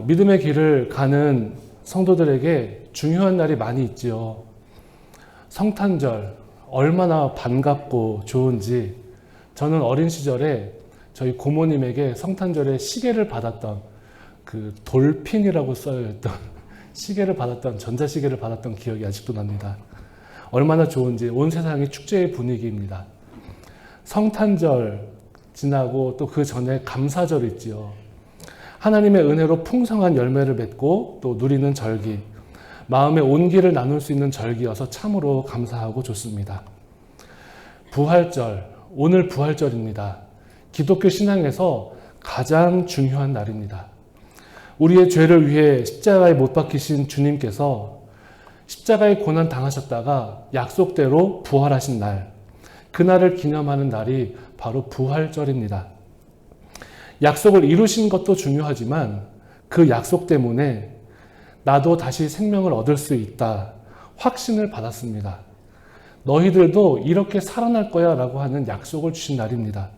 믿음의 길을 가는 성도들에게 중요한 날이 많이 있지요. 성탄절 얼마나 반갑고 좋은지, 저는 어린 시절에 저희 고모님에게 성탄절에 시계를 받았던, 그 돌핀이라고 써있던 시계를 받았던, 전자시계를 받았던 기억이 아직도 납니다. 얼마나 좋은지. 온 세상이 축제의 분위기입니다. 성탄절 지나고 또 그 전에 감사절 있지요. 하나님의 은혜로 풍성한 열매를 맺고 또 누리는 절기, 마음의 온기를 나눌 수 있는 절기여서 참으로 감사하고 좋습니다. 부활절, 오늘 부활절입니다. 기독교 신앙에서 가장 중요한 날입니다. 우리의 죄를 위해 십자가에 못 박히신 주님께서 십자가의 고난 당하셨다가 약속대로 부활하신 날, 그날을 기념하는 날이 바로 부활절입니다. 약속을 이루신 것도 중요하지만 그 약속 때문에 나도 다시 생명을 얻을 수 있다, 확신을 받았습니다. 너희들도 이렇게 살아날 거야 라고 하는 약속을 주신 날입니다.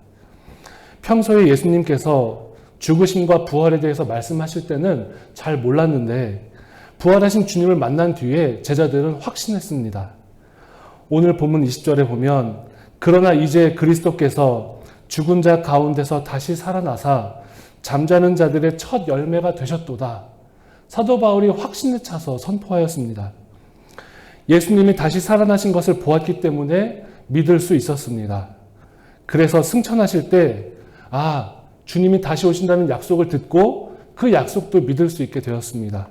평소에 예수님께서 죽으심과 부활에 대해서 말씀하실 때는 잘 몰랐는데 부활하신 주님을 만난 뒤에 제자들은 확신했습니다. 오늘 본문 20절에 보면 그러나 이제 그리스도께서 죽은 자 가운데서 다시 살아나사 잠자는 자들의 첫 열매가 되셨도다. 사도 바울이 확신에 차서 선포하였습니다. 예수님이 다시 살아나신 것을 보았기 때문에 믿을 수 있었습니다. 그래서 승천하실 때 주님이 다시 오신다는 약속을 듣고 그 약속도 믿을 수 있게 되었습니다.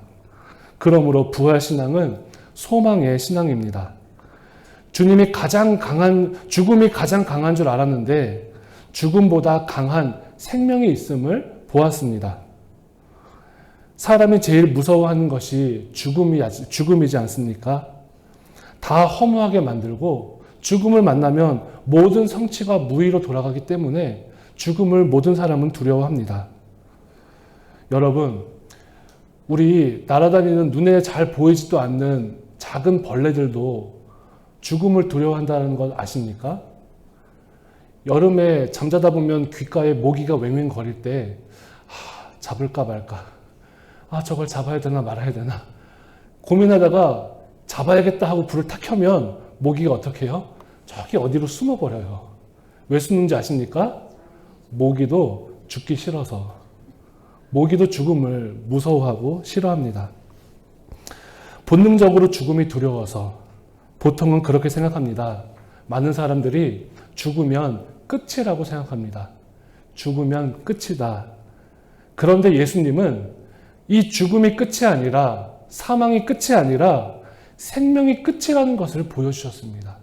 그러므로 부활신앙은 소망의 신앙입니다. 죽음이 가장 강한 줄 알았는데 죽음보다 강한 생명이 있음을 보았습니다. 사람이 제일 무서워하는 것이 죽음이지 않습니까? 다 허무하게 만들고 죽음을 만나면 모든 성취가 무의로 돌아가기 때문에 죽음을 모든 사람은 두려워합니다. 여러분, 우리 날아다니는 눈에 잘 보이지도 않는 작은 벌레들도 죽음을 두려워한다는 걸 아십니까? 여름에 잠자다 보면 귓가에 모기가 왱왱거릴 때 잡을까 말까, 저걸 잡아야 되나 말아야 되나 고민하다가 잡아야겠다 하고 불을 탁 켜면 모기가 어떻게 해요? 저기 어디로 숨어버려요. 왜 숨는지 아십니까? 모기도 죽기 싫어서. 모기도 죽음을 무서워하고 싫어합니다. 본능적으로 죽음이 두려워서 보통은 그렇게 생각합니다. 많은 사람들이 죽으면 끝이라고 생각합니다. 죽으면 끝이다. 그런데 예수님은 이 죽음이 끝이 아니라, 사망이 끝이 아니라 생명이 끝이라는 것을 보여주셨습니다.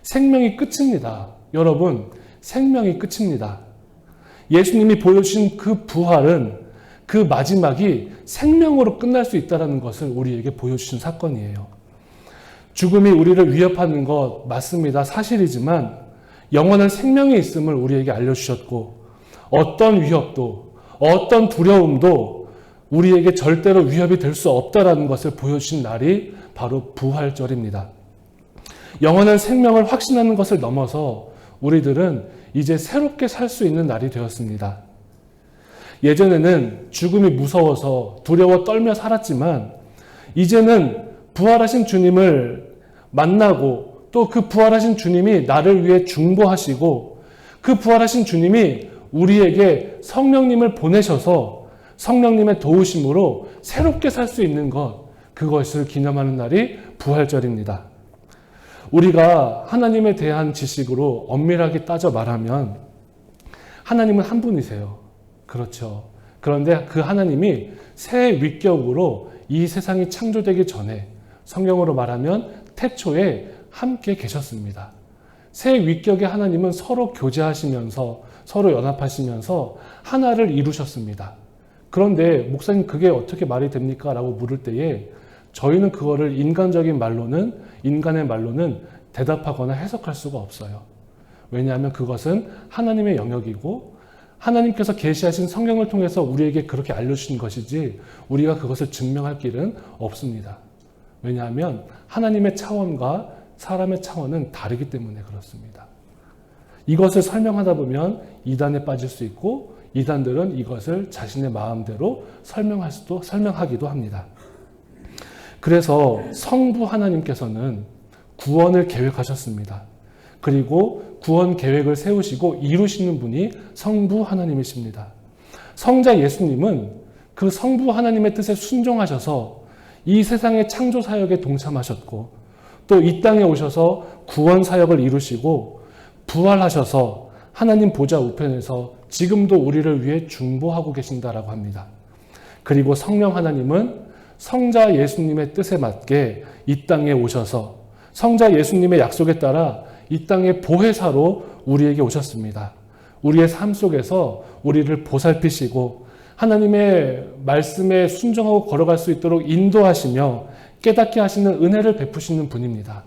생명이 끝입니다. 여러분, 생명이 끝입니다. 예수님이 보여주신 그 부활은, 그 마지막이 생명으로 끝날 수 있다는 것을 우리에게 보여주신 사건이에요. 죽음이 우리를 위협하는 것 맞습니다. 사실이지만 영원한 생명이 있음을 우리에게 알려주셨고, 어떤 위협도, 어떤 두려움도 우리에게 절대로 위협이 될 수 없다는 것을 보여주신 날이 바로 부활절입니다. 영원한 생명을 확신하는 것을 넘어서 우리들은 이제 새롭게 살 수 있는 날이 되었습니다. 예전에는 죽음이 무서워서 두려워 떨며 살았지만 이제는 부활하신 주님을 만나고 또 그 부활하신 주님이 나를 위해 중보하시고 그 부활하신 주님이 우리에게 성령님을 보내셔서 성령님의 도우심으로 새롭게 살 수 있는 것, 그것을 기념하는 날이 부활절입니다. 우리가 하나님에 대한 지식으로 엄밀하게 따져 말하면 하나님은 한 분이세요. 그렇죠. 그런데 그 하나님이 새 위격으로 이 세상이 창조되기 전에, 성경으로 말하면 태초에 함께 계셨습니다. 새 위격의 하나님은 서로 교제하시면서 서로 연합하시면서 하나를 이루셨습니다. 그런데 목사님 그게 어떻게 말이 됩니까? 라고 물을 때에 저희는 그거를 인간의 말로는 대답하거나 해석할 수가 없어요. 왜냐하면 그것은 하나님의 영역이고 하나님께서 계시하신 성경을 통해서 우리에게 그렇게 알려주신 것이지 우리가 그것을 증명할 길은 없습니다. 왜냐하면 하나님의 차원과 사람의 차원은 다르기 때문에 그렇습니다. 이것을 설명하다 보면 이단에 빠질 수 있고 이단들은 이것을 자신의 마음대로 설명하기도 합니다. 그래서 성부 하나님께서는 구원을 계획하셨습니다. 그리고 구원 계획을 세우시고 이루시는 분이 성부 하나님이십니다. 성자 예수님은 그 성부 하나님의 뜻에 순종하셔서 이 세상의 창조 사역에 동참하셨고 또 이 땅에 오셔서 구원 사역을 이루시고 부활하셔서 하나님 보좌 우편에서 지금도 우리를 위해 중보하고 계신다라고 합니다. 그리고 성령 하나님은 성자 예수님의 뜻에 맞게 이 땅에 오셔서 성자 예수님의 약속에 따라 이 땅의 보혜사로 우리에게 오셨습니다. 우리의 삶 속에서 우리를 보살피시고 하나님의 말씀에 순종하고 걸어갈 수 있도록 인도하시며 깨닫게 하시는 은혜를 베푸시는 분입니다.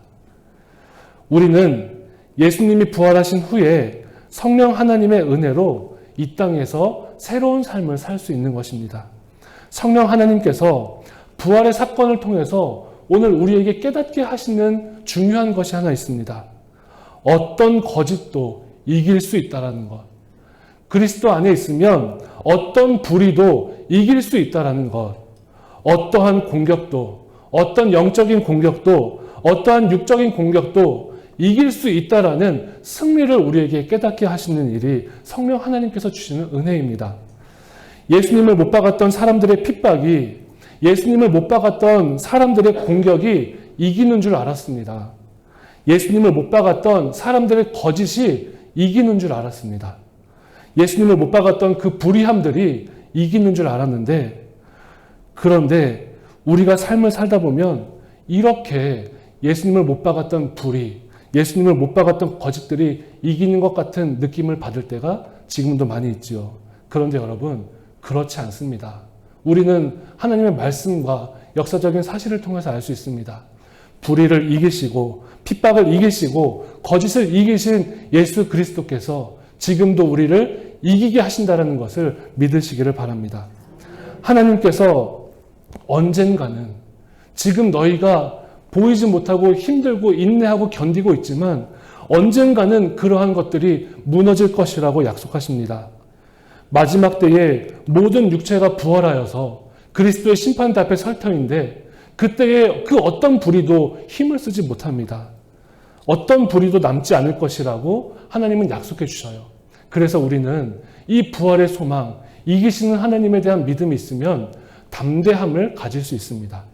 우리는 예수님이 부활하신 후에 성령 하나님의 은혜로 이 땅에서 새로운 삶을 살 수 있는 것입니다. 성령 하나님께서 부활의 사건을 통해서 오늘 우리에게 깨닫게 하시는 중요한 것이 하나 있습니다. 어떤 거짓도 이길 수 있다는 것. 그리스도 안에 있으면 어떤 불의도 이길 수 있다는 것. 어떠한 공격도, 어떤 영적인 공격도, 어떠한 육적인 공격도 이길 수 있다라는 승리를 우리에게 깨닫게 하시는 일이 성령 하나님께서 주시는 은혜입니다. 예수님을 못 박았던 사람들의 핍박이, 예수님을 못 박았던 사람들의 공격이 이기는 줄 알았습니다. 예수님을 못 박았던 사람들의 거짓이 이기는 줄 알았습니다. 예수님을 못 박았던 그 불의함들이 이기는 줄 알았는데, 그런데 우리가 삶을 살다 보면 이렇게 예수님을 못 박았던 불의, 예수님을 못 박았던 거짓들이 이기는 것 같은 느낌을 받을 때가 지금도 많이 있지요. 그런데 여러분, 그렇지 않습니다. 우리는 하나님의 말씀과 역사적인 사실을 통해서 알 수 있습니다. 불의를 이기시고 핍박을 이기시고 거짓을 이기신 예수 그리스도께서 지금도 우리를 이기게 하신다는 것을 믿으시기를 바랍니다. 하나님께서 언젠가는 지금 너희가 보이지 못하고 힘들고 인내하고 견디고 있지만 언젠가는 그러한 것들이 무너질 것이라고 약속하십니다. 마지막 때에 모든 육체가 부활하여서 그리스도의 심판대 앞에 설 터인데 그때에 그 어떤 불의도 힘을 쓰지 못합니다. 어떤 불의도 남지 않을 것이라고 하나님은 약속해 주셔요. 그래서 우리는 이 부활의 소망, 이기시는 하나님에 대한 믿음이 있으면 담대함을 가질 수 있습니다.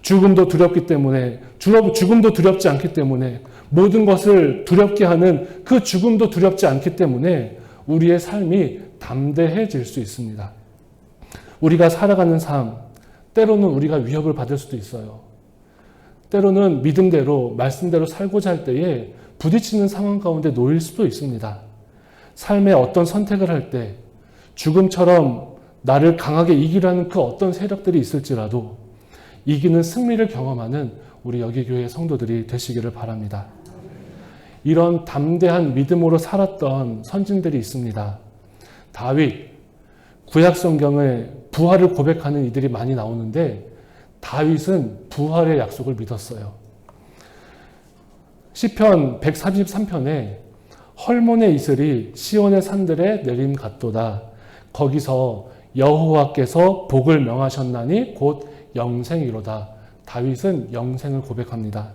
죽음도 두렵기 때문에, 죽음도 두렵지 않기 때문에, 모든 것을 두렵게 하는 그 죽음도 두렵지 않기 때문에 우리의 삶이 담대해질 수 있습니다. 우리가 살아가는 삶, 때로는 우리가 위협을 받을 수도 있어요. 때로는 믿음대로, 말씀대로 살고자 할 때에 부딪히는 상황 가운데 놓일 수도 있습니다. 삶의 어떤 선택을 할 때 죽음처럼 나를 강하게 이기라는 그 어떤 세력들이 있을지라도 이기는 승리를 경험하는 우리 여기교회 성도들이 되시기를 바랍니다. 이런 담대한 믿음으로 살았던 선진들이 있습니다. 다윗, 구약 성경에 부활을 고백하는 이들이 많이 나오는데 다윗은 부활의 약속을 믿었어요. 시편 133편에 헐몬의 이슬이 시온의 산들에 내림 같도다. 거기서 여호와께서 복을 명하셨나니 곧 영생이로다. 다윗은 영생을 고백합니다.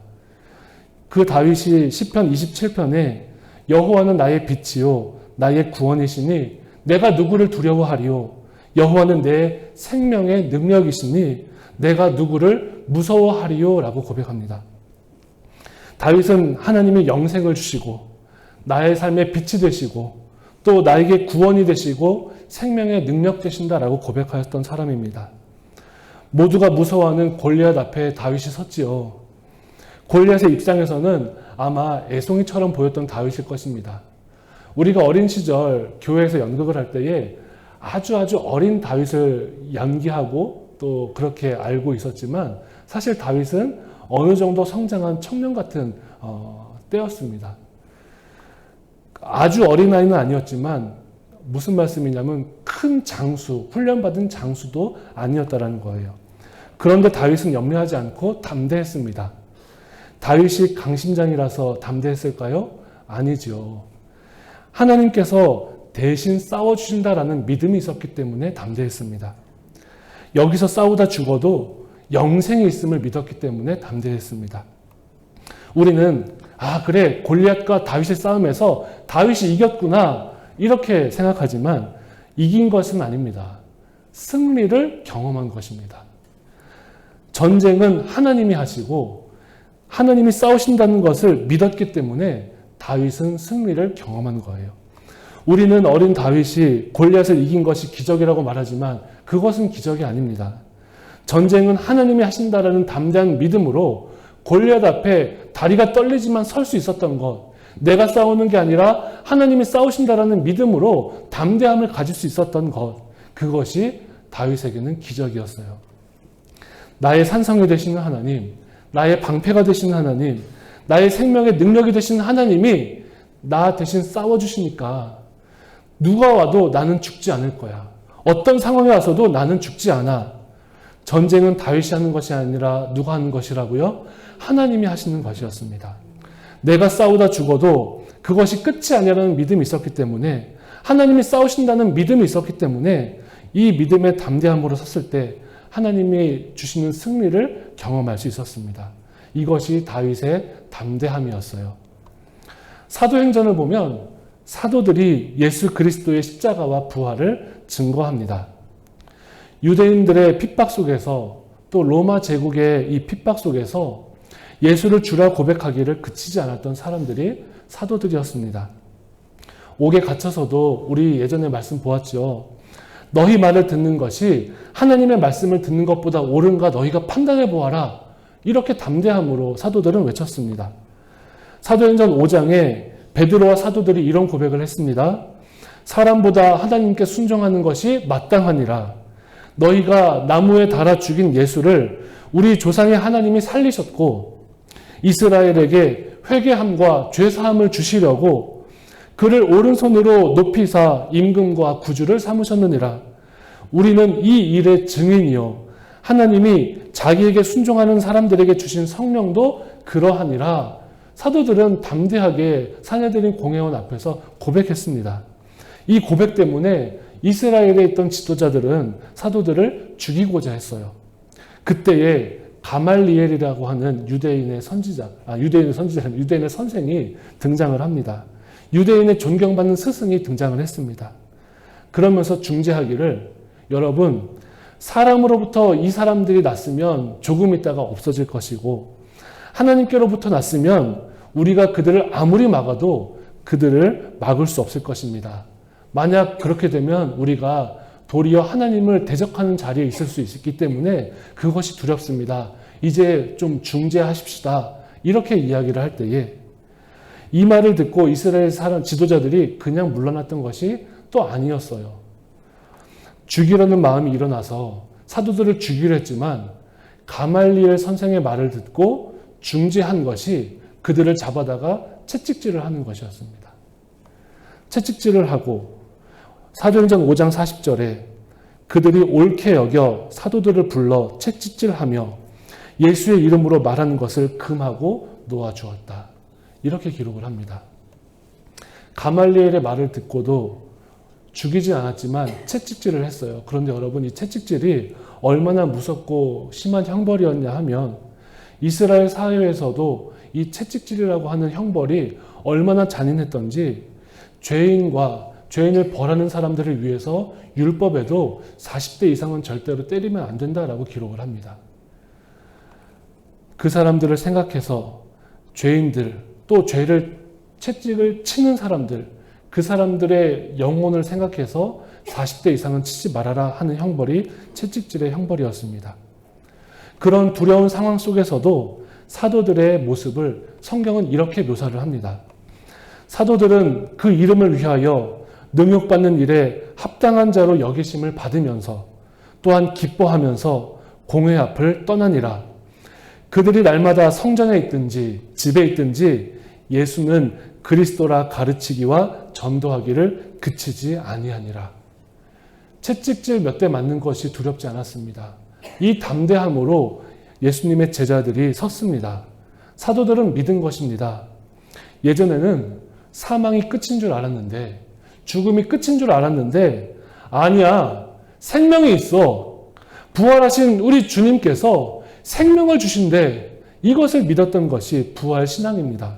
그 다윗이 시편 27편에 여호와는 나의 빛이요 나의 구원이시니 내가 누구를 두려워하리요. 여호와는 내 생명의 능력이시니 내가 누구를 무서워하리요 라고 고백합니다. 다윗은 하나님의 영생을 주시고 나의 삶의 빛이 되시고 또 나에게 구원이 되시고 생명의 능력 되신다라고 고백하였던 사람입니다. 모두가 무서워하는 골리앗 앞에 다윗이 섰지요. 골리앗의 입장에서는 아마 애송이처럼 보였던 다윗일 것입니다. 우리가 어린 시절 교회에서 연극을 할 때에 아주 어린 다윗을 연기하고 또 그렇게 알고 있었지만 사실 다윗은 어느 정도 성장한 청년 같은 때였습니다. 아주 어린아이는 아니었지만 무슨 말씀이냐면 큰 장수, 훈련받은 장수도 아니었다라는 거예요. 그런데 다윗은 염려하지 않고 담대했습니다. 다윗이 강심장이라서 담대했을까요? 아니죠. 하나님께서 대신 싸워주신다라는 믿음이 있었기 때문에 담대했습니다. 여기서 싸우다 죽어도 영생이 있음을 믿었기 때문에 담대했습니다. 우리는 그래, 골리앗과 다윗의 싸움에서 다윗이 이겼구나 이렇게 생각하지만 이긴 것은 아닙니다. 승리를 경험한 것입니다. 전쟁은 하나님이 하시고 하나님이 싸우신다는 것을 믿었기 때문에 다윗은 승리를 경험한 거예요. 우리는 어린 다윗이 골리앗을 이긴 것이 기적이라고 말하지만 그것은 기적이 아닙니다. 전쟁은 하나님이 하신다라는 담대한 믿음으로 골리앗 앞에 다리가 떨리지만 설 수 있었던 것, 내가 싸우는 게 아니라 하나님이 싸우신다라는 믿음으로 담대함을 가질 수 있었던 것, 그것이 다윗에게는 기적이었어요. 나의 산성이 되시는 하나님, 나의 방패가 되시는 하나님, 나의 생명의 능력이 되시는 하나님이 나 대신 싸워주시니까 누가 와도 나는 죽지 않을 거야. 어떤 상황에 와서도 나는 죽지 않아. 전쟁은 다윗이 하는 것이 아니라 누가 하는 것이라고요? 하나님이 하시는 것이었습니다. 내가 싸우다 죽어도 그것이 끝이 아니라는 믿음이 있었기 때문에, 하나님이 싸우신다는 믿음이 있었기 때문에 이 믿음의 담대함으로 섰을 때 하나님이 주시는 승리를 경험할 수 있었습니다. 이것이 다윗의 담대함이었어요. 사도행전을 보면 사도들이 예수 그리스도의 십자가와 부활을 증거합니다. 유대인들의 핍박 속에서 또 로마 제국의 이 핍박 속에서 예수를 주라 고백하기를 그치지 않았던 사람들이 사도들이었습니다. 옥에 갇혀서도 우리 예전에 말씀 보았죠. 너희 말을 듣는 것이 하나님의 말씀을 듣는 것보다 옳은가 너희가 판단해 보아라. 이렇게 담대함으로 사도들은 외쳤습니다. 사도행전 5장에 베드로와 사도들이 이런 고백을 했습니다. 사람보다 하나님께 순종하는 것이 마땅하니라. 너희가 나무에 달아 죽인 예수를 우리 조상의 하나님이 살리셨고 이스라엘에게 회개함과 죄사함을 주시려고 그를 오른손으로 높이사 임금과 구주를 삼으셨느니라. 우리는 이 일의 증인이요 하나님이 자기에게 순종하는 사람들에게 주신 성령도 그러하니라. 사도들은 담대하게 사내들인 공회원 앞에서 고백했습니다. 이 고백 때문에 이스라엘에 있던 지도자들은 사도들을 죽이고자 했어요. 그때에 가말리엘이라고 하는 유대인의 선생이 등장을 합니다. 유대인의 존경받는 스승이 등장을 했습니다. 그러면서 중재하기를, 여러분, 사람으로부터 이 사람들이 났으면 조금 있다가 없어질 것이고 하나님께로부터 났으면 우리가 그들을 아무리 막아도 그들을 막을 수 없을 것입니다. 만약 그렇게 되면 우리가 도리어 하나님을 대적하는 자리에 있을 수 있기 때문에 그것이 두렵습니다. 이제 좀 중재하십시다. 이렇게 이야기를 할 때에 이 말을 듣고 이스라엘 지도자들이 그냥 물러났던 것이 또 아니었어요. 죽이려는 마음이 일어나서 사도들을 죽이려 했지만 가말리엘 선생의 말을 듣고 중재한 것이 그들을 잡아다가 채찍질을 하는 것이었습니다. 채찍질을 하고 사도행전 5장 40절에 그들이 옳게 여겨 사도들을 불러 채찍질하며 예수의 이름으로 말하는 것을 금하고 놓아주었다. 이렇게 기록을 합니다. 가말리엘의 말을 듣고도 죽이지 않았지만 채찍질을 했어요. 그런데 여러분, 이 채찍질이 얼마나 무섭고 심한 형벌이었냐 하면 이스라엘 사회에서도 이 채찍질이라고 하는 형벌이 얼마나 잔인했던지 죄인을 벌하는 사람들을 위해서 율법에도 40대 이상은 절대로 때리면 안 된다라고 기록을 합니다. 그 사람들을 생각해서 죄인들, 또 채찍을 치는 사람들, 그 사람들의 영혼을 생각해서 40대 이상은 치지 말아라 하는 형벌이 채찍질의 형벌이었습니다. 그런 두려운 상황 속에서도 사도들의 모습을 성경은 이렇게 묘사를 합니다. 사도들은 그 이름을 위하여 능욕받는 일에 합당한 자로 여기심을 받으면서 또한 기뻐하면서 공회 앞을 떠나니라. 그들이 날마다 성전에 있든지 집에 있든지 예수는 그리스도라 가르치기와 전도하기를 그치지 아니하니라. 채찍질 몇 대 맞는 것이 두렵지 않았습니다. 이 담대함으로 예수님의 제자들이 섰습니다. 사도들은 믿은 것입니다. 예전에는 사망이 끝인 줄 알았는데 죽음이 끝인 줄 알았는데 아니야. 생명이 있어. 부활하신 우리 주님께서 생명을 주신대. 이것을 믿었던 것이 부활 신앙입니다.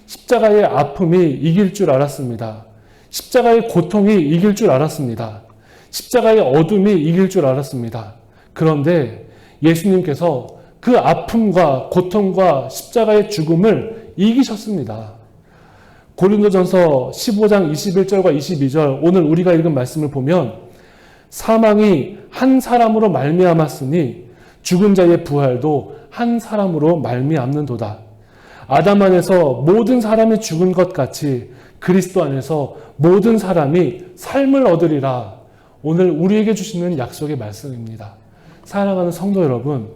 십자가의 아픔이 이길 줄 알았습니다. 십자가의 고통이 이길 줄 알았습니다. 십자가의 어둠이 이길 줄 알았습니다. 그런데 예수님께서 그 아픔과 고통과 십자가의 죽음을 이기셨습니다. 고린도전서 15장 21절과 22절 오늘 우리가 읽은 말씀을 보면 사망이 한 사람으로 말미암았으니 죽은 자의 부활도 한 사람으로 말미암는도다. 아담 안에서 모든 사람이 죽은 것 같이 그리스도 안에서 모든 사람이 삶을 얻으리라. 오늘 우리에게 주시는 약속의 말씀입니다. 사랑하는 성도 여러분,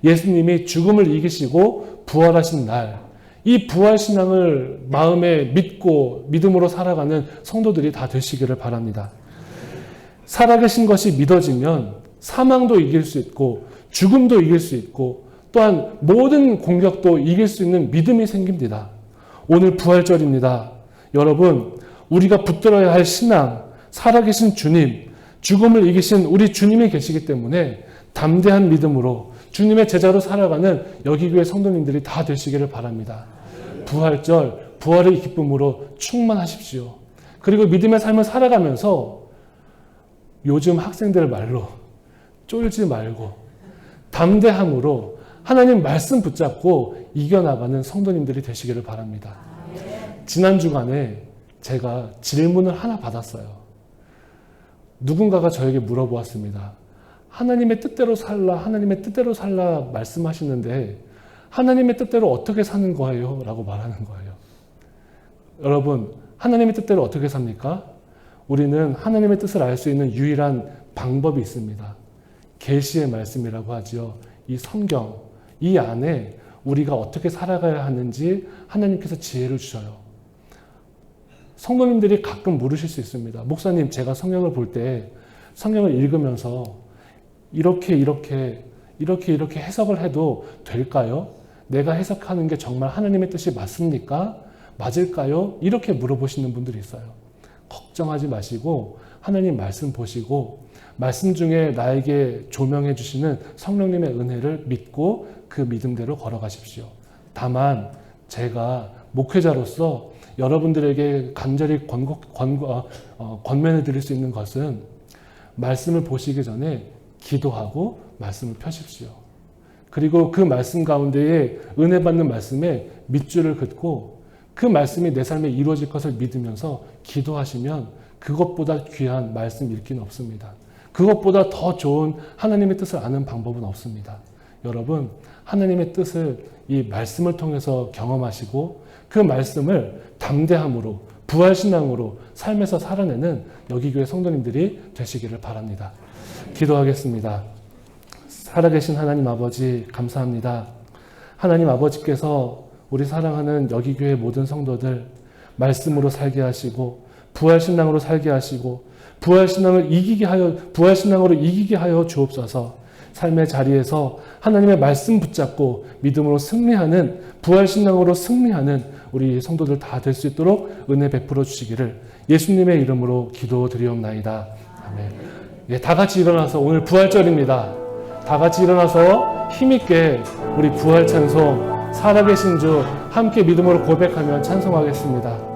예수님이 죽음을 이기시고 부활하신 날, 이 부활신앙을 마음에 믿고 믿음으로 살아가는 성도들이 다 되시기를 바랍니다. 살아계신 것이 믿어지면 사망도 이길 수 있고 죽음도 이길 수 있고 또한 모든 공격도 이길 수 있는 믿음이 생깁니다. 오늘 부활절입니다. 여러분, 우리가 붙들어야 할 신앙, 살아계신 주님, 죽음을 이기신 우리 주님이 계시기 때문에 담대한 믿음으로 주님의 제자로 살아가는 여기교회 성도님들이 다 되시기를 바랍니다. 부활절, 부활의 기쁨으로 충만하십시오. 그리고 믿음의 삶을 살아가면서 요즘 학생들 말로 쫄지 말고 담대함으로 하나님 말씀 붙잡고 이겨나가는 성도님들이 되시기를 바랍니다. 지난 주간에 제가 질문을 하나 받았어요. 누군가가 저에게 물어보았습니다. 하나님의 뜻대로 살라, 하나님의 뜻대로 살라 말씀하시는데 하나님의 뜻대로 어떻게 사는 거예요? 라고 말하는 거예요. 여러분, 하나님의 뜻대로 어떻게 삽니까? 우리는 하나님의 뜻을 알 수 있는 유일한 방법이 있습니다. 계시의 말씀이라고 하죠. 이 성경, 이 안에 우리가 어떻게 살아가야 하는지 하나님께서 지혜를 주셔요. 성도님들이 가끔 물으실 수 있습니다. 목사님, 제가 성경을 볼 때 성경을 읽으면서 이렇게 해석을 해도 될까요? 내가 해석하는 게 정말 하나님의 뜻이 맞습니까? 맞을까요? 이렇게 물어보시는 분들이 있어요. 걱정하지 마시고 하나님 말씀 보시고 말씀 중에 나에게 조명해 주시는 성령님의 은혜를 믿고 그 믿음대로 걸어가십시오. 다만 제가 목회자로서 여러분들에게 간절히 권면해 드릴 수 있는 것은 말씀을 보시기 전에 기도하고 말씀을 펴십시오. 그리고 그 말씀 가운데에 은혜 받는 말씀에 밑줄을 긋고 그 말씀이 내 삶에 이루어질 것을 믿으면서 기도하시면 그것보다 귀한 말씀 읽기는 없습니다. 그것보다 더 좋은 하나님의 뜻을 아는 방법은 없습니다. 여러분, 하나님의 뜻을 이 말씀을 통해서 경험하시고 그 말씀을 담대함으로 부활신앙으로 삶에서 살아내는 여기교회 성도님들이 되시기를 바랍니다. 기도하겠습니다. 살아계신 하나님 아버지 감사합니다. 하나님 아버지께서 우리 사랑하는 여기교회 모든 성도들 말씀으로 살게 하시고 부활신앙으로 살게 하시고 부활신앙으로 이기게 하여 주옵소서. 삶의 자리에서 하나님의 말씀 붙잡고 믿음으로 승리하는 부활신앙으로 승리하는 우리 성도들 다 될 수 있도록 은혜 베풀어 주시기를 예수님의 이름으로 기도드리옵나이다. 아멘. 예, 다 같이 일어나서 오늘 부활절입니다. 다 같이 일어나서 힘있게 우리 부활 찬송 살아계신 주 함께 믿음으로 고백하며 찬송하겠습니다.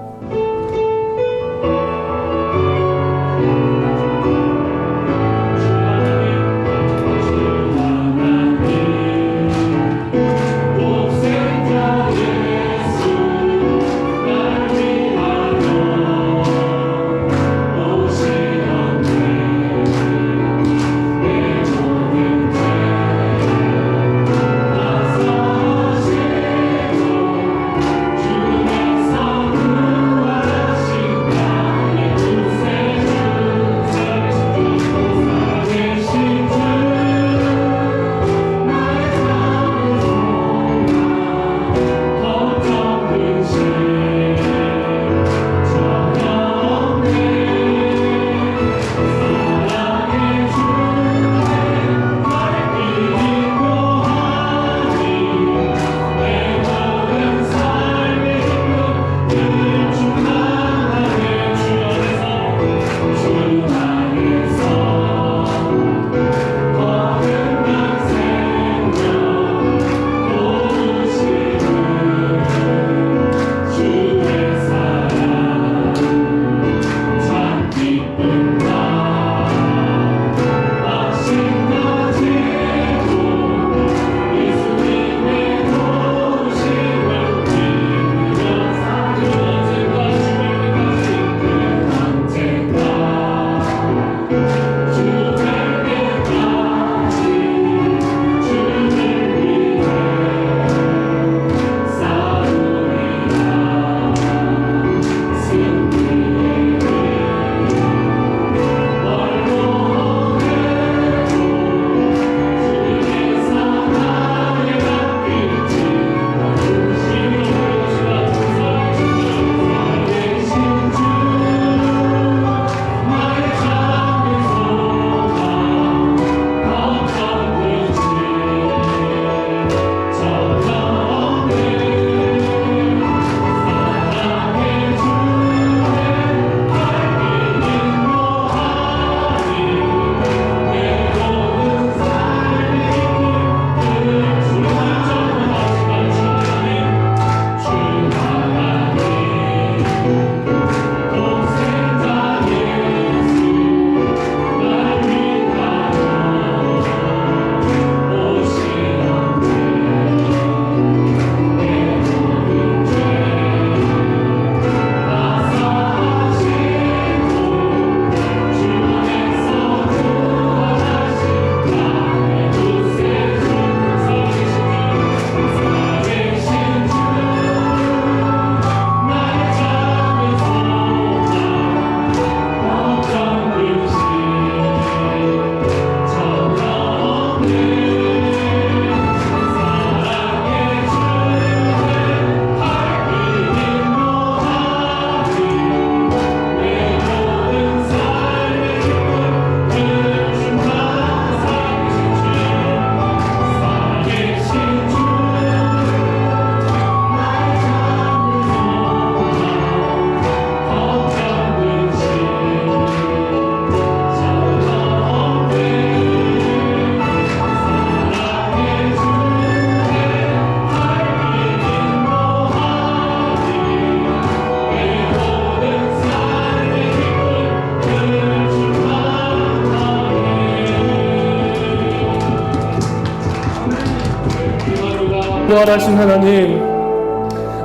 부활하신 하나님,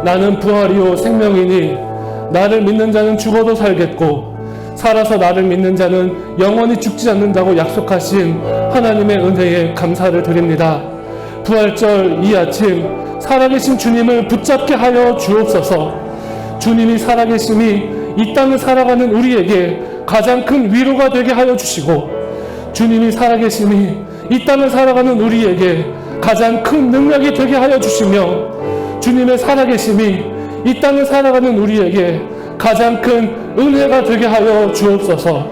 나는 부활이요 생명이니 나를 믿는 자는 죽어도 살겠고 살아서 나를 믿는 자는 영원히 죽지 않는다고 약속하신 하나님의 은혜에 감사를 드립니다. 부활절 이 아침 살아계신 주님을 붙잡게 하여 주옵소서. 주님이 살아계심이 이 땅을 살아가는 우리에게 가장 큰 위로가 되게 하여 주시고, 주님이 살아계심이 이 땅을 살아가는 우리에게 가장 큰 능력이 되게 하여 주시며, 주님의 살아계심이 이 땅을 살아가는 우리에게 가장 큰 은혜가 되게 하여 주옵소서.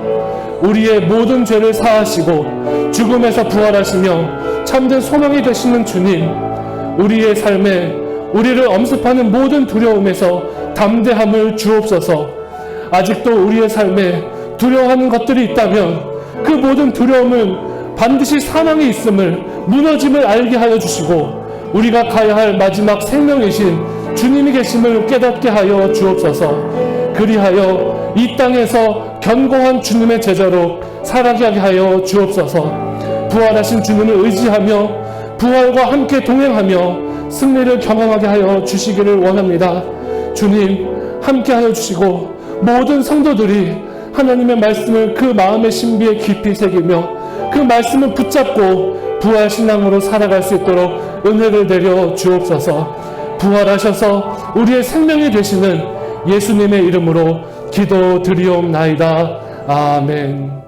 우리의 모든 죄를 사하시고 죽음에서 부활하시며 참된 소망이 되시는 주님, 우리의 삶에 우리를 엄습하는 모든 두려움에서 담대함을 주옵소서. 아직도 우리의 삶에 두려워하는 것들이 있다면 그 모든 두려움을 반드시 사망이 있음을, 무너짐을 알게 하여 주시고 우리가 가야 할 마지막 생명이신 주님이 계심을 깨닫게 하여 주옵소서. 그리하여 이 땅에서 견고한 주님의 제자로 살아가게 하여 주옵소서. 부활하신 주님을 의지하며 부활과 함께 동행하며 승리를 경험하게 하여 주시기를 원합니다. 주님 함께 하여 주시고 모든 성도들이 하나님의 말씀을 그 마음의 신비에 깊이 새기며 그 말씀을 붙잡고 부활신앙으로 살아갈 수 있도록 은혜를 내려 주옵소서. 부활하셔서 우리의 생명이 되시는 예수님의 이름으로 기도드리옵나이다. 아멘.